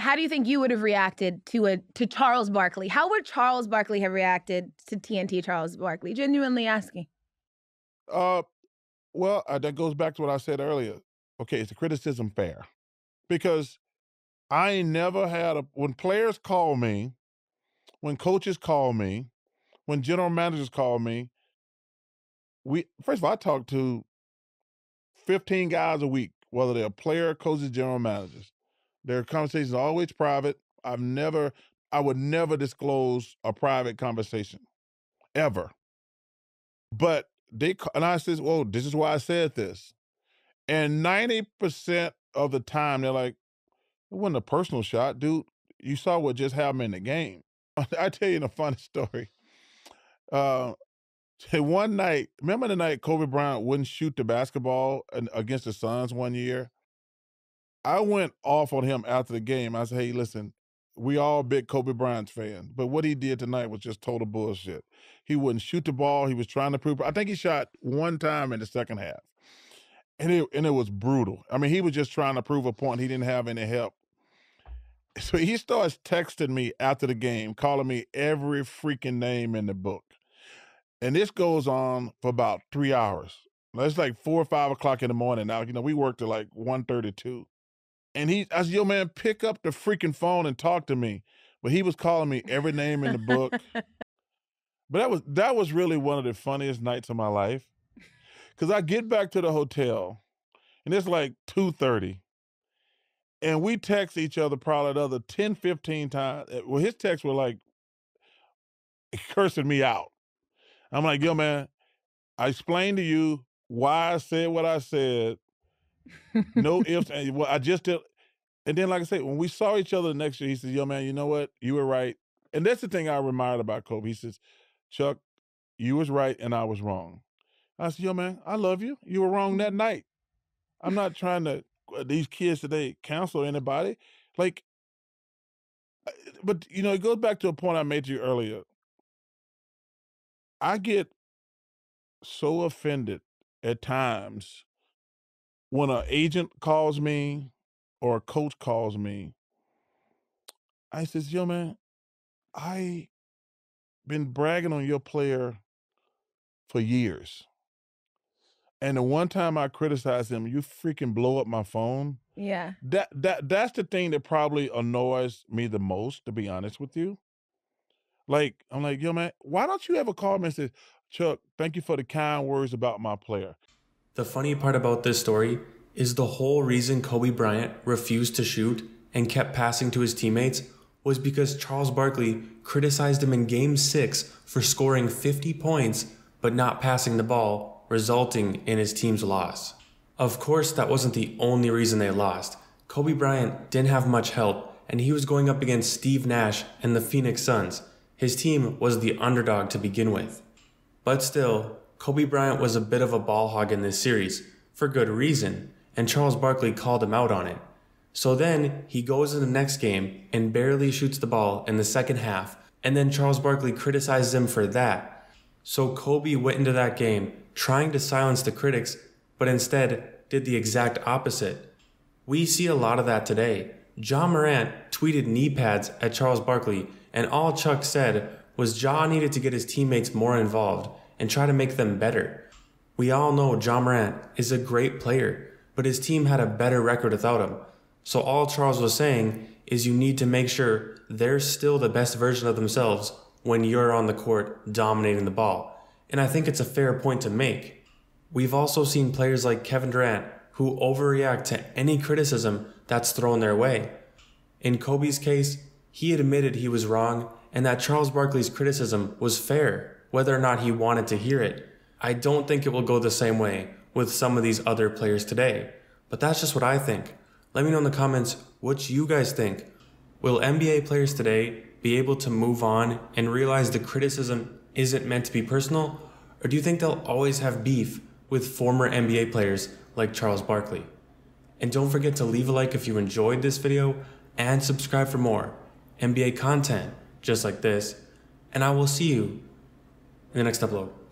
how do you think you would have reacted to Charles Barkley? How would Charles Barkley have reacted to TNT Charles Barkley? Genuinely asking. Well, that goes back to what I said earlier. Okay, is the criticism fair? Because I ain't never had when players call me, when coaches call me, when general managers call me, first of all, I talk to 15 guys a week, whether they're player, coaches, general managers. Their conversations are always private. I would never disclose a private conversation, ever. But and I says, well, this is why I said this. And 90% of the time, they're like, it wasn't a personal shot, dude. You saw what just happened in the game. I tell you a funny story. Uh, one night, remember the night Kobe Bryant wouldn't shoot the basketball against the Suns one year? I went off on him after the game. I said, hey, listen, we all big Kobe Bryant fans, but what he did tonight was just total bullshit. He wouldn't shoot the ball. He was trying to prove. I think he shot one time in the second half. And it was brutal. I mean, he was just trying to prove a point. He didn't have any help. So he starts texting me after the game, calling me every freaking name in the book. And this goes on for about 3 hours. It's like 4 or 5 o'clock in the morning now. We worked at like 1:32. And I said, yo, man, pick up the freaking phone and talk to me. But he was calling me every name in the book. But that was really one of the funniest nights of my life. Because I get back to the hotel, and it's like 2:30. And we text each other probably another 10, 15 times. Well, his texts were like cursing me out. I'm like, yo, man, I explained to you why I said what I said. No ifs. Well, I just did. And then, like I said, when we saw each other the next year, he said, yo, man, you know what? You were right. And that's the thing I admired about Kobe. He says, Chuck, you was right and I was wrong. I said, yo, man, I love you. You were wrong that night. I'm not trying to, these kids today, counsel anybody. Like, but, it goes back to a point I made to you earlier. I get so offended at times when an agent calls me or a coach calls me. I says, yo, man, I been bragging on your player for years. And the one time I criticized him, you freaking blow up my phone. Yeah. That's the thing that probably annoys me the most, to be honest with you. Like, I'm like, yo, man, why don't you ever call me and say, Chuck, thank you for the kind words about my player. The funny part about this story is the whole reason Kobe Bryant refused to shoot and kept passing to his teammates was because Charles Barkley criticized him in Game 6 for scoring 50 points but not passing the ball, resulting in his team's loss. Of course, that wasn't the only reason they lost. Kobe Bryant didn't have much help, and he was going up against Steve Nash and the Phoenix Suns. His team was the underdog to begin with. But still, Kobe Bryant was a bit of a ball hog in this series, for good reason, and Charles Barkley called him out on it. So then, he goes in the next game and barely shoots the ball in the second half, and then Charles Barkley criticizes him for that. So Kobe went into that game trying to silence the critics, but instead did the exact opposite. We see a lot of that today. Ja Morant tweeted knee pads at Charles Barkley, and all Chuck said was Ja needed to get his teammates more involved and try to make them better. We all know Ja Morant is a great player, but his team had a better record without him. So all Charles was saying is you need to make sure they're still the best version of themselves when you're on the court dominating the ball. And I think it's a fair point to make. We've also seen players like Kevin Durant who overreact to any criticism that's thrown their way. In Kobe's case, he admitted he was wrong and that Charles Barkley's criticism was fair, whether or not he wanted to hear it. I don't think it will go the same way with some of these other players today, but that's just what I think. Let me know in the comments what you guys think. Will NBA players today be able to move on and realize the criticism isn't meant to be personal? Or do you think they'll always have beef with former NBA players like Charles Barkley? And don't forget to leave a like if you enjoyed this video and subscribe for more NBA content just like this. And I will see you in the next upload.